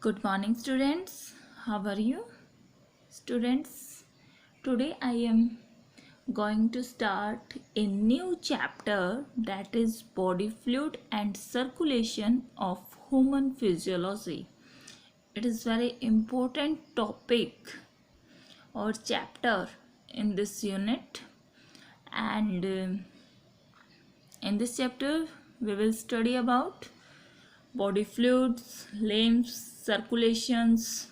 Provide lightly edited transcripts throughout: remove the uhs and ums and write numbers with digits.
Good morning, students. How are you? Students, today I am going to start a new chapter that is body fluid and circulation of human physiology. It is very important topic or chapter in this unit, and in this chapter we will study about body fluids, limbs, circulations,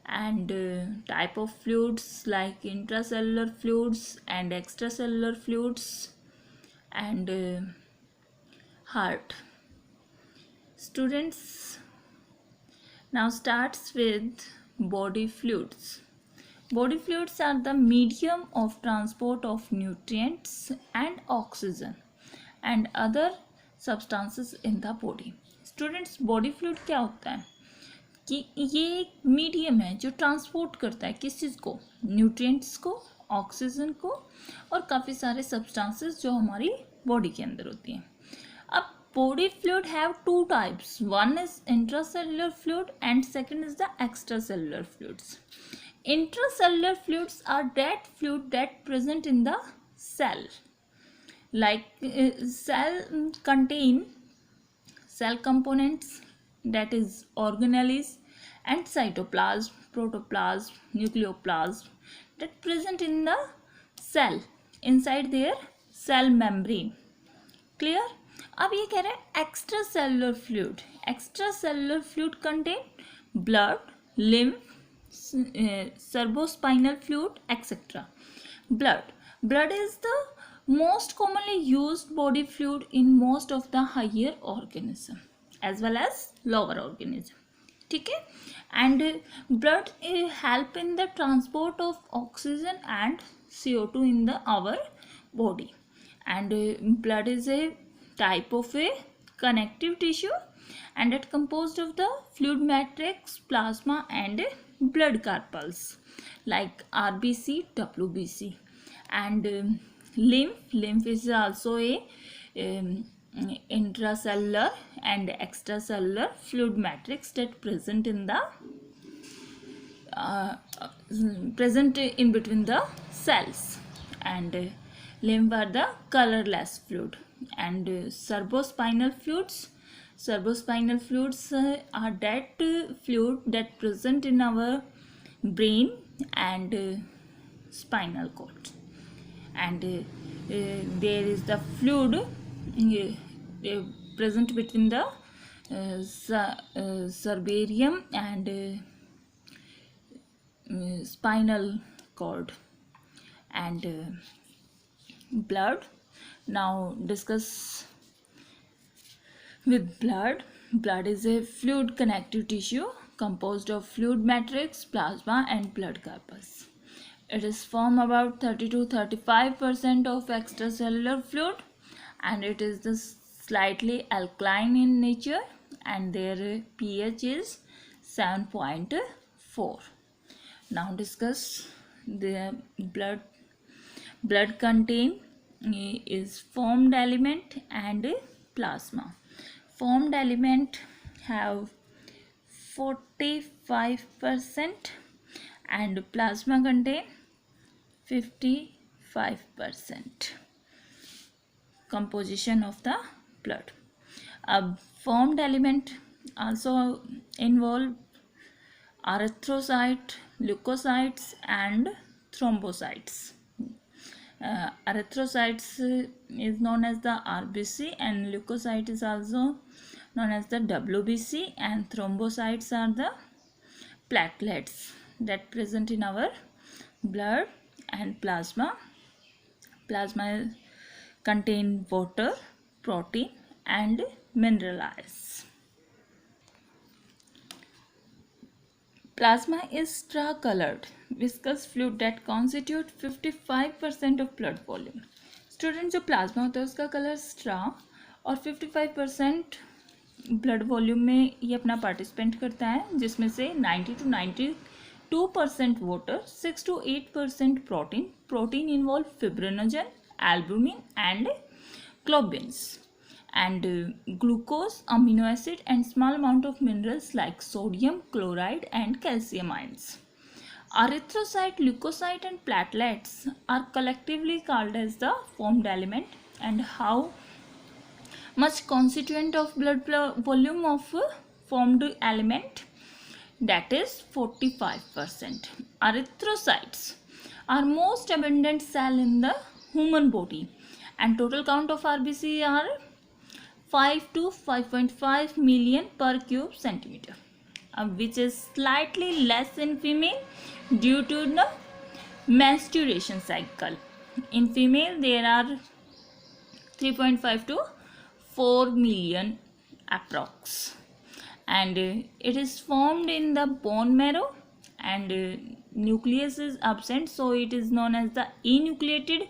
and type of fluids like intracellular fluids and extracellular fluids, and heart. Students, now starts with body fluids. Body fluids are the medium of transport of nutrients and oxygen and other substances in the body. Students, body fluid क्या होता है कि ये एक medium है जो transport करता है किस चीज़ को, न्यूट्रिएंट्स को, ऑक्सीजन को और काफ़ी सारे सब्सटेंसेस जो हमारी बॉडी के अंदर होती हैं. अब body fluid have two types. One is intracellular fluid and second is the extracellular fluids. Intracellular fluids are that fluid that present in the cell. Like cell contain cell components, that is organelles and cytoplasm, protoplasm, nucleoplasm, that present in the cell inside their cell membrane. Clear? अब ये कह रहे हैं extra cellular fluid. Extra cellular fluid contain blood, lymph, cerebrospinal fluid etcetera. Blood is the most commonly used body fluid in most of the higher organism as well as lower organism. ठीक है. And blood help in the transport of oxygen and CO2 in the our body. And blood is a type of a connective tissue and it composed of the fluid matrix, plasma and blood corpuscles like RBC, WBC. And lymph is also a intracellular and extracellular fluid matrix that present in the present in between the cells. And lymph are the colorless fluid. And cerebrospinal fluids are that fluid that present in our brain and spinal cord. And there is the fluid present between the cerebellum and spinal cord. And blood. Now discuss with blood. Blood is a fluid connective tissue composed of fluid matrix, plasma and blood corpus. It is form about 30 to 35% of extracellular fluid and it is the slightly alkaline in nature and their pH is 7.4. Now discuss the blood. Blood contain is formed element and plasma. Formed element have 45% and plasma contain 55% composition of the blood. A formed element also involve erythrocyte, leukocytes and thrombocytes. Erythrocytes is known as the RBC and leukocyte is also known as the WBC and thrombocytes are the platelets that present in our blood. And plasma contain water, protein and minerals. Plasma is straw-colored viscous fluid that constitute 55% of blood volume. Student जो plasma होता है उसका colour straw और 55% blood volume में ये अपना participant करता है जिसमें से 90 to 92% water, 6 to 8% protein. Protein involve fibrinogen, albumin and globins. and glucose, amino acid, and small amount of minerals like sodium, chloride, and calcium ions. Erythrocyte, leukocyte, and platelets are collectively called as the formed element. And how much constituent of blood volume of formed element? That is 45%. Erythrocytes are most abundant cell in the human body, and total count of RBC are 5 to 5.5 million per cube centimeter, which is slightly less in female due to the menstruation cycle. In female, there are 3.5 to 4 million approx, and it is formed in the bone marrow, and nucleus is absent, so it is known as the enucleated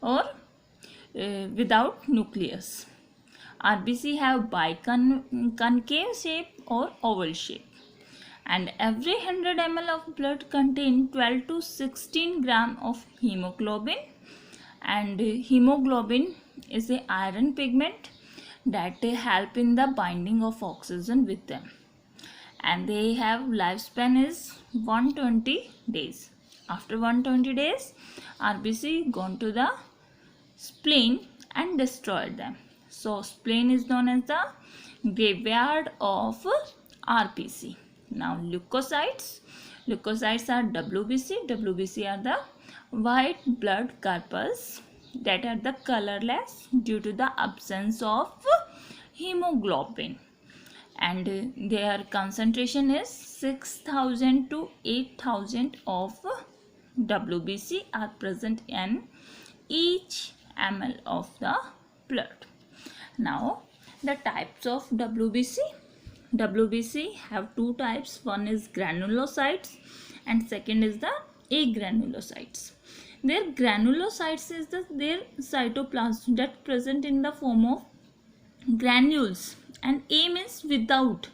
or without nucleus. RBC have biconcave shape or oval shape, and every 100 ml of blood contain 12 to 16 gram of hemoglobin, and hemoglobin is a iron pigment that help in the binding of oxygen with them, and they have lifespan is 120 days. After 120 days, RBC gone to the spleen and destroyed them. So spleen is known as the graveyard of RBC. Now leukocytes are WBC. WBC are the white blood corpuscles that are the colorless due to the absence of hemoglobin, and their concentration is 6,000 to 8,000 of WBC are present in each ml of the blood. Now the types of WBC. WBC have two types. One is granulocytes and second is the agranulocytes. Their granulocytes is their cytoplasm that present in the form of granules, and A means without.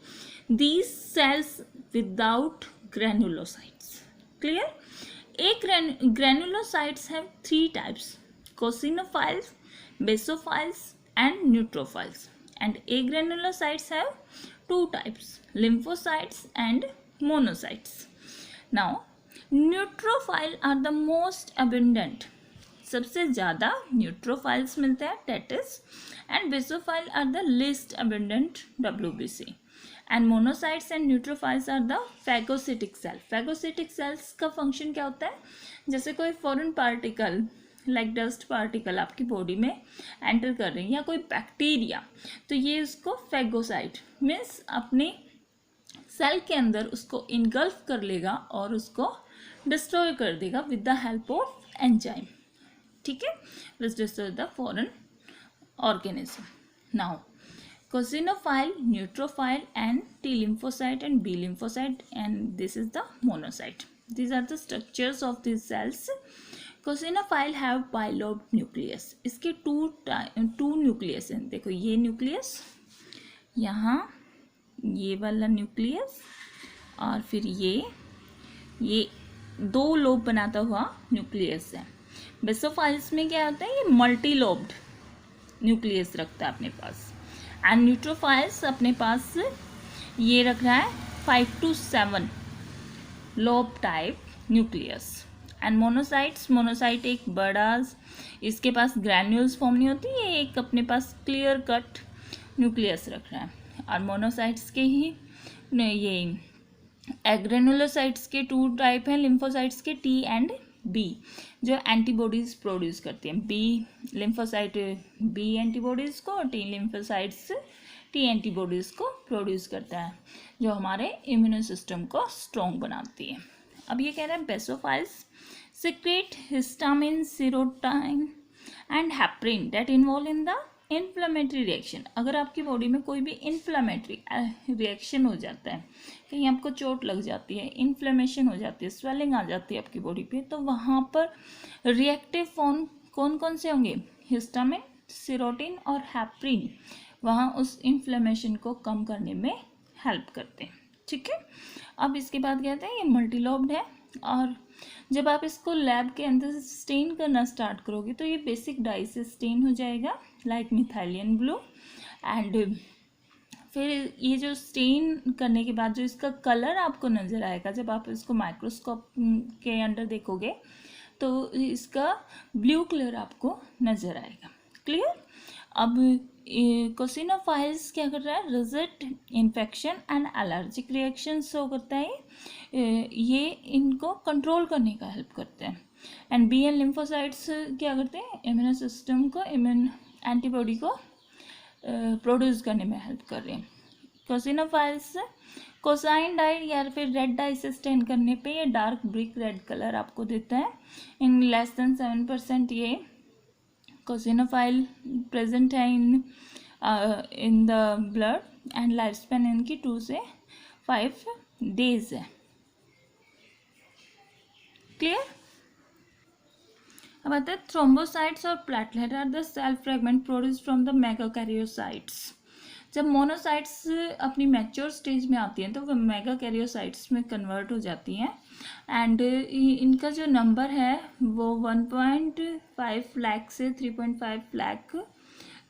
These cells without granulocytes. Clear? Granulocytes have three types: eosinophiles, basophiles, and neutrophils. And agranulocytes have two types: lymphocytes and monocytes. Now neutrophil are the most abundant, सबसे ज़्यादा neutrophils मिलते हैं, that is, and basophil are the least abundant WBC, and monocytes and neutrophils are the phagocytic cell. Phagocytic cells का function क्या होता है? जैसे कोई foreign particle like dust particle आपकी बॉडी में एंटर कर रही है या कोई बैक्टीरिया, तो ये उसको फैगोसाइट मीन्स अपने सेल के अंदर उसको इनगल्फ कर लेगा और उसको डिस्ट्रॉय कर देगा with the help of enzyme. ठीक है, which destroy the foreign organism. Now eosinophile, neutrophile, and T lymphocyte and B lymphocyte, and this is the monocyte. These are the structures of these cells. eosinophile have bilobed nucleus. इसके to nucleus हैं. देखो ये nucleus, यहाँ ये वाला nucleus, और फिर ये दो लोब बनाता हुआ न्यूक्लियस है. बेसोफाइल्स में क्या होता है? ये मल्टी लोब्ड न्यूक्लियस रखता है अपने पास, एंड न्यूट्रोफाइल्स अपने पास ये रख रहा है 5 to 7 lobe type nucleus. And monocyte एक बड़ा, इसके पास ग्रैन्यूल्स फॉर्म नहीं होती, ये एक अपने पास क्लियर कट न्यूक्लियस रख रहा है. और मोनोसाइट्स के ही ये एग्रेनुलोसाइट्स के टू टाइप हैं, लिम्फोसाइट्स के T and B, जो एंटीबॉडीज प्रोड्यूस करती हैं. बी लिम्फोसाइट B एंटीबॉडीज़ को, T लिम्फोसाइट्स T एंटीबॉडीज़ को प्रोड्यूस करता है, जो हमारे इम्यूनो सिस्टम को स्ट्रॉन्ग बनाती है. अब ये कह रहे हैं बेसोफाइल्स secrete histamine, serotonin and heparin that involve in the inflammatory reaction. अगर आपकी बॉडी में कोई भी इन्फ्लामेटरी रिएक्शन हो जाता है, कहीं आपको चोट लग जाती है, इन्फ्लेमेशन हो जाती है, स्वेलिंग आ जाती है आपकी बॉडी पे, तो वहाँ पर रिएक्टिव फॉर्म कौन कौन से होंगे? हिस्टामिन, सेरोटिन और हेपरिन वहाँ उस इन्फ्लेमेशन को कम करने में हेल्प करते हैं. ठीक है, अब इसके बाद कहते हैं ये मल्टीलोब्ड है, और जब आप इसको लैब के अंदर से स्टेन करना स्टार्ट करोगे तो ये बेसिक डाई से स्टेन हो जाएगा लाइक मिथाइलियन ब्लू, एंड फिर ये जो स्टेन करने के बाद जो इसका कलर आपको नज़र आएगा जब आप इसको माइक्रोस्कोप के अंडर देखोगे तो इसका ब्लू कलर आपको नज़र आएगा। क्लियर। अब कोसिनोफाइल्स क्या कर रहा है, result infection and allergic reaction show करता है, ये इनको कंट्रोल करने का हेल्प करते हैं। एंड बी एन लिम्फोसाइट्स क्या करते हैं, इम्यून सिस्टम को इम्यून एंटीबॉडी को प्रोड्यूस करने में हेल्प कर रहे हैं। कोसिनोफाइल्स कोसाइन डाई या फिर रेड डाई से स्टेन करने पे ये डार्क ब्रिक रेड कलर आपको देता है। इन लेस देन 7% ये कोसिनोफाइल प्रेजेंट है in the blood and life span इनकी 2 से 5 डेज है। क्लियर। अब आता है थ्रोम्बोसाइट्स और platelet are the cell fragment produced from the megakaryocytes. जब मोनोसाइट्स अपनी मैच्योर स्टेज में आती हैं तो वो मेगाकैरियोसाइट्स में कन्वर्ट हो जाती हैं एंड इनका जो नंबर है वो 1.5 लाख से 3.5 लाख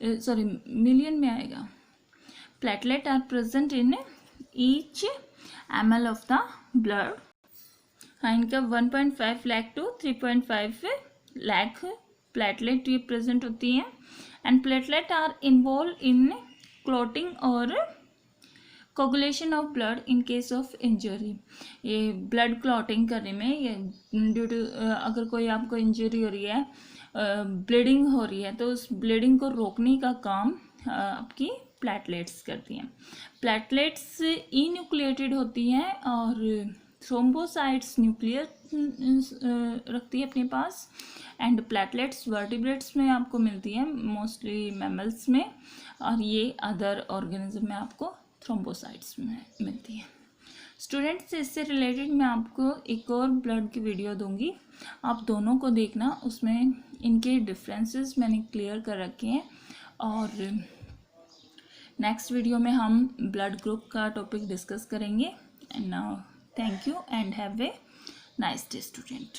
मिलियन में आएगा। Platelet are present in each ml of the blood. हाँ, इनका 1.5 लाख टू 3.5 लाख प्लेटलेट ये प्रेजेंट होती हैं and platelet are involve in clotting और coagulation of blood in case of injury. ये ब्लड क्लॉटिंग करने में ये ड्यू टू अगर कोई आपको इंजरी हो रही है, ब्लीडिंग हो रही है, तो उस ब्लीडिंग को रोकने का काम आपकी प्लेटलेट्स करती हैं। प्लेटलेट्स इन्यूक्लिएटेड होती हैं और थ्रोम्बोसाइट्स न्यूक्लियर रखती है अपने पास एंड प्लेटलेट्स वर्टिब्रेट्स में आपको मिलती है, मोस्टली मैमल्स में, और ये अदर ऑर्गेनिज्म में आपको थ्रोम्बोसाइट्स में मिलती है। स्टूडेंट्स, इससे रिलेटेड मैं आपको एक और ब्लड की वीडियो दूंगी, आप दोनों को देखना, उसमें इनके डिफरेंसेस मैंने क्लियर कर रखे हैं। और नेक्स्ट वीडियो में हम ब्लड ग्रुप का टॉपिक डिस्कस करेंगे। And now thank you and have a nice day student.